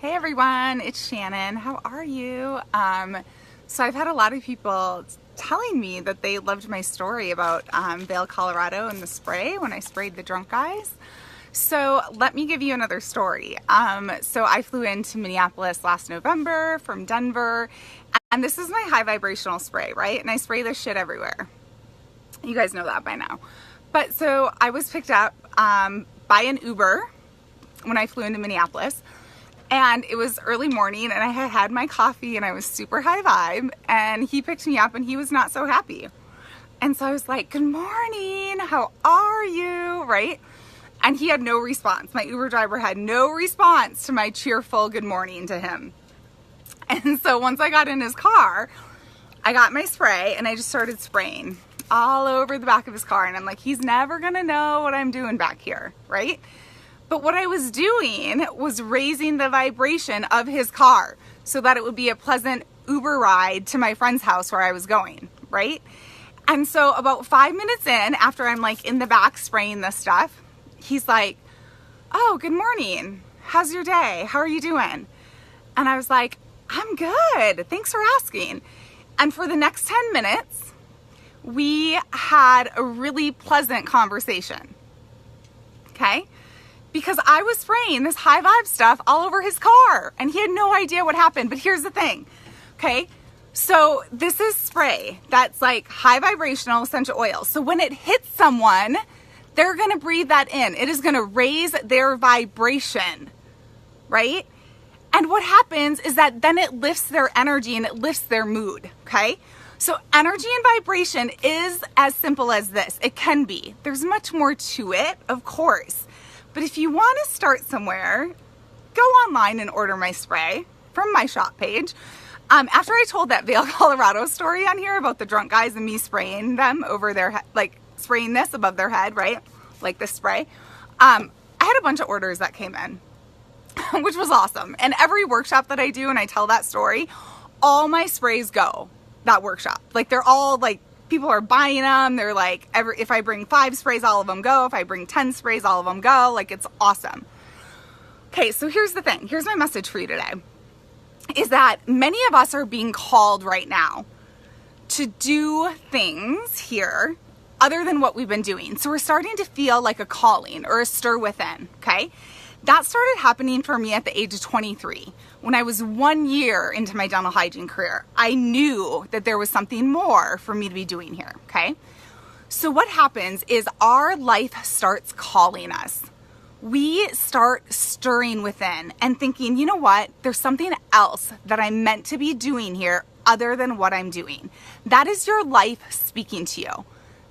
Hey everyone, it's Shannon. How are you? So I've had a lot of people telling me that they loved my story about Vail, Colorado and the spray when I sprayed the drunk guys. So let me give you another story. So I flew into Minneapolis last November from Denver, and this is my high vibrational spray, right? And I spray this shit everywhere. You guys know that by now. But so I was picked up by an Uber when I flew into Minneapolis. And it was early morning and I had had my coffee and I was super high vibe, and he picked me up and he was not so happy. And so I was like, good morning, how are you, right? And he had no response. My Uber driver had no response to my cheerful good morning to him. And so once I got in his car, I got my spray and I just started spraying all over the back of his car. And I'm like, he's never gonna know what I'm doing back here, right? But what I was doing was raising the vibration of his car so that it would be a pleasant Uber ride to my friend's house where I was going, right? And so about 5 minutes in, after I'm like in the back spraying this stuff, he's like, oh, good morning. How's your day? How are you doing? And I was like, I'm good. Thanks for asking. And for the next 10 minutes, we had a really pleasant conversation, okay? Because I was spraying this high vibe stuff all over his car and he had no idea what happened. But here's the thing, okay? So this is spray that's like high vibrational essential oil. So when it hits someone, they're gonna breathe that in. It is gonna raise their vibration, right? And what happens is that then it lifts their energy and it lifts their mood, okay? So energy and vibration is as simple as this. It can be. There's much more to it, of course. But if you want to start somewhere, go online and order my spray from my shop page. After I told that Vail, Colorado story on here about the drunk guys and me spraying them over their head, like spraying this above their head, right? Like this spray. I had a bunch of orders that came in, which was awesome. And every workshop that I do and I tell that story, all my sprays go that workshop. Like they're all like, people are buying them. They're like, if I bring 5 sprays, all of them go. If I bring 10 sprays, all of them go. Like, it's awesome. Okay, so here's the thing. Here's my message for you today. Is that many of us are being called right now to do things here other than what we've been doing. So we're starting to feel like a calling or a stir within, okay? That started happening for me at the age of 23. When I was 1 year into my dental hygiene career, I knew that there was something more for me to be doing here, okay? So what happens is our life starts calling us. We start stirring within and thinking, you know what? There's something else that I'm meant to be doing here other than what I'm doing. That is your life speaking to you.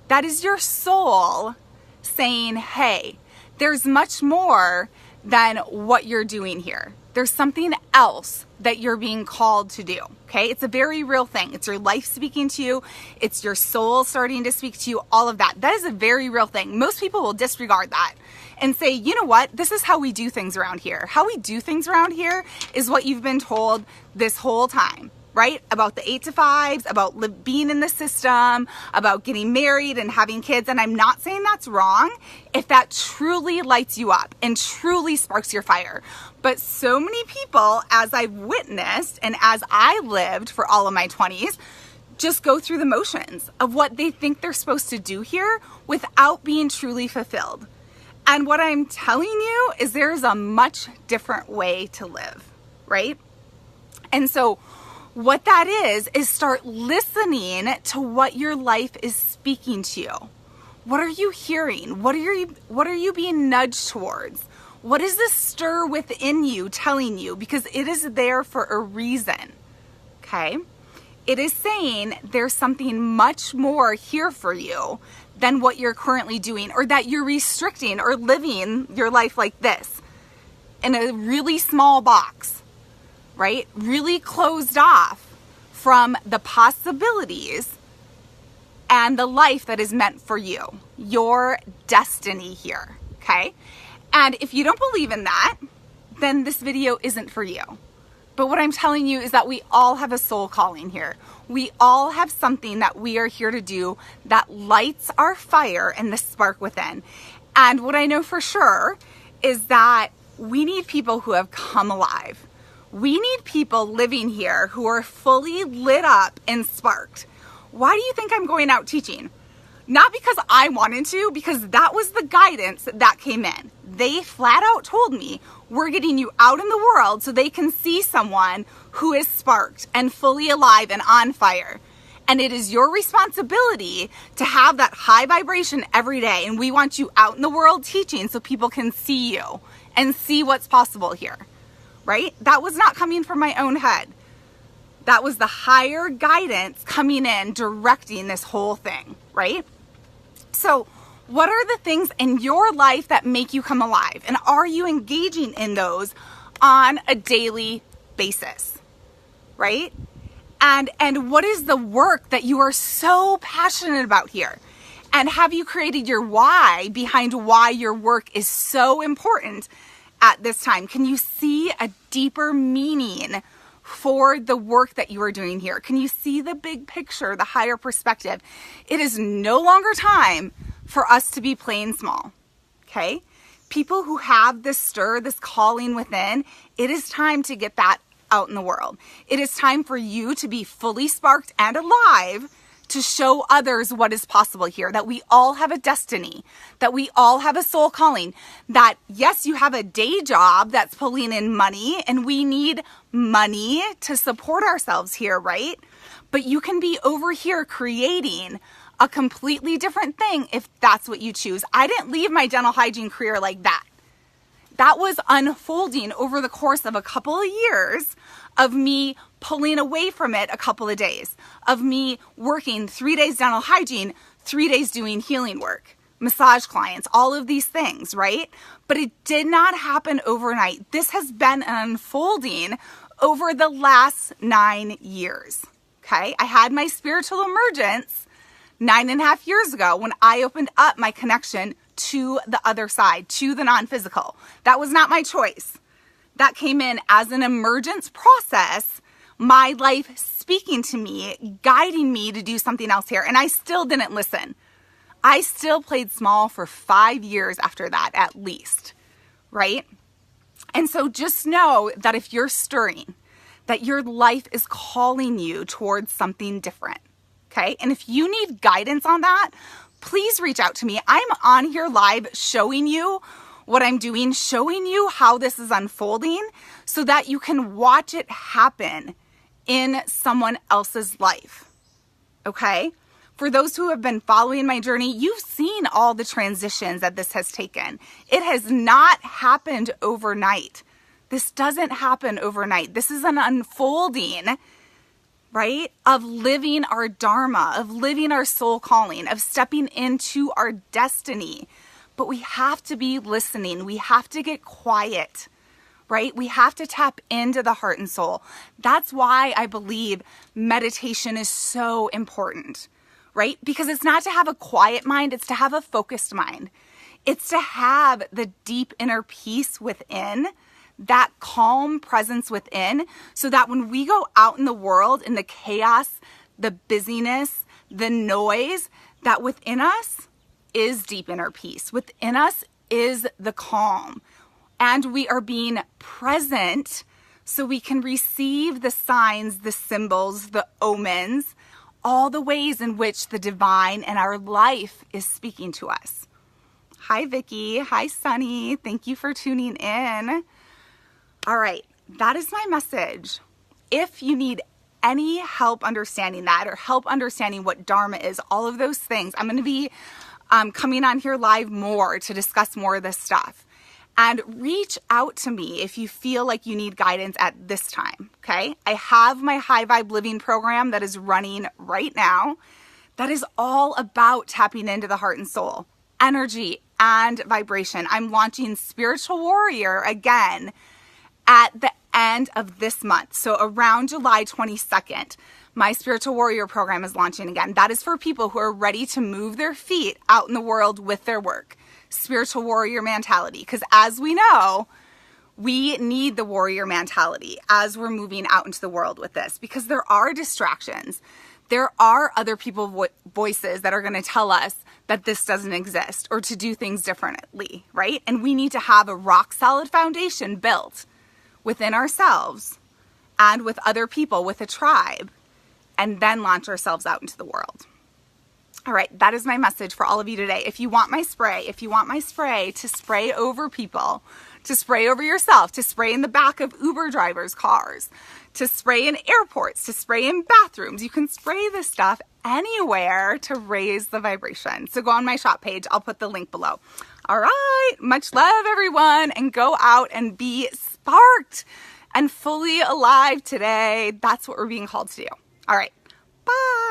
That is your soul saying, hey, there's much more than what you're doing here. There's something else that you're being called to do, okay? It's a very real thing. It's your life speaking to you. It's your soul starting to speak to you, all of that. That is a very real thing. Most people will disregard that and say, you know what? This is how we do things around here. How we do things around here is what you've been told this whole time, right? About the 8 to 5s, about being in the system, about getting married and having kids. And I'm not saying that's wrong if that truly lights you up and truly sparks your fire. But so many people, as I've witnessed and as I lived for all of my 20s, just go through the motions of what they think they're supposed to do here without being truly fulfilled. And what I'm telling you is there's a much different way to live, right? And so what that is start listening to what your life is speaking to you. What are you hearing? What are you being nudged towards? What is this stir within you telling you? Because it is there for a reason, okay? It is saying there's something much more here for you than what you're currently doing, or that you're restricting or living your life like this in a really small box, right? Really closed off from the possibilities and the life that is meant for you, your destiny here, okay? And if you don't believe in that, then this video isn't for you. But what I'm telling you is that we all have a soul calling here. We all have something that we are here to do that lights our fire and the spark within. And what I know for sure is that we need people who have come alive. We need people living here who are fully lit up and sparked. Why do you think I'm going out teaching? Not because I wanted to, because that was the guidance that came in. They flat out told me, we're getting you out in the world so they can see someone who is sparked and fully alive and on fire. And it is your responsibility to have that high vibration every day. And we want you out in the world teaching so people can see you and see what's possible here, right? That was not coming from my own head. That was the higher guidance coming in, directing this whole thing, right? So what are the things in your life that make you come alive? And are you engaging in those on a daily basis, right? And what is the work that you are so passionate about here? And have you created your why behind why your work is so important at this time? Can you see a deeper meaning for the work that you are doing here? Can you see the big picture, the higher perspective? It is no longer time for us to be playing small, okay? People who have this stir, this calling within, it is time to get that out in the world. It is time for you to be fully sparked and alive to show others what is possible here, that we all have a destiny, that we all have a soul calling, that yes, you have a day job that's pulling in money and we need money to support ourselves here, right? But you can be over here creating a completely different thing if that's what you choose. I didn't leave my dental hygiene career like that. That was unfolding over the course of a couple of years of me pulling away from it a couple of days, of me working 3 days dental hygiene, 3 days doing healing work, massage clients, all of these things, right? But it did not happen overnight. This has been an unfolding over the last 9 years, okay? I had my spiritual emergence 9.5 years ago when I opened up my connection to the other side, to the non-physical. That was not my choice. That came in as an emergence process, my life speaking to me, guiding me to do something else here. And I still didn't listen. I still played small for 5 years after that, at least, right? And so just know that if you're stirring, that your life is calling you towards something different, okay? And if you need guidance on that, please reach out to me. I'm on here live showing you what I'm doing, showing you how this is unfolding so that you can watch it happen in someone else's life, okay? For those who have been following my journey, you've seen all the transitions that this has taken. It has not happened overnight. This doesn't happen overnight. This is an unfolding, right, of living our dharma, of living our soul calling, of stepping into our destiny. But we have to be listening. We have to get quiet, right? We have to tap into the heart and soul. That's why I believe meditation is so important, right? Because it's not to have a quiet mind, it's to have a focused mind. It's to have the deep inner peace within, that calm presence within, so that when we go out in the world, in the chaos, the busyness, the noise, that within us is deep inner peace. Within us is the calm. And we are being present so we can receive the signs, the symbols, the omens, all the ways in which the divine and our life is speaking to us. Hi, Vicki. Hi, Sunny. Thank you for tuning in. All right, that is my message. If you need any help understanding that or help understanding what Dharma is, all of those things, I'm going to be coming on here live more to discuss more of this stuff. And reach out to me if you feel like you need guidance at this time, okay? I have my High Vibe Living program that is running right now. That is all about tapping into the heart and soul, energy and vibration. I'm launching Spiritual Warrior again at the end of this month. So around July 22nd, my Spiritual Warrior program is launching again. That is for people who are ready to move their feet out in the world with their work. Spiritual warrior mentality. Because as we know, we need the warrior mentality as we're moving out into the world with this, because there are distractions. There are other people's voices that are going to tell us that this doesn't exist or to do things differently, right? And we need to have a rock solid foundation built within ourselves and with other people, with a tribe, and then launch ourselves out into the world. All right, that is my message for all of you today. If you want my spray to spray over people, to spray over yourself, to spray in the back of Uber drivers' cars, to spray in airports, to spray in bathrooms, you can spray this stuff anywhere to raise the vibration. So go on my shop page. I'll put the link below. All right, much love, everyone, and go out and be sparked and fully alive today. That's what we're being called to do. All right, bye.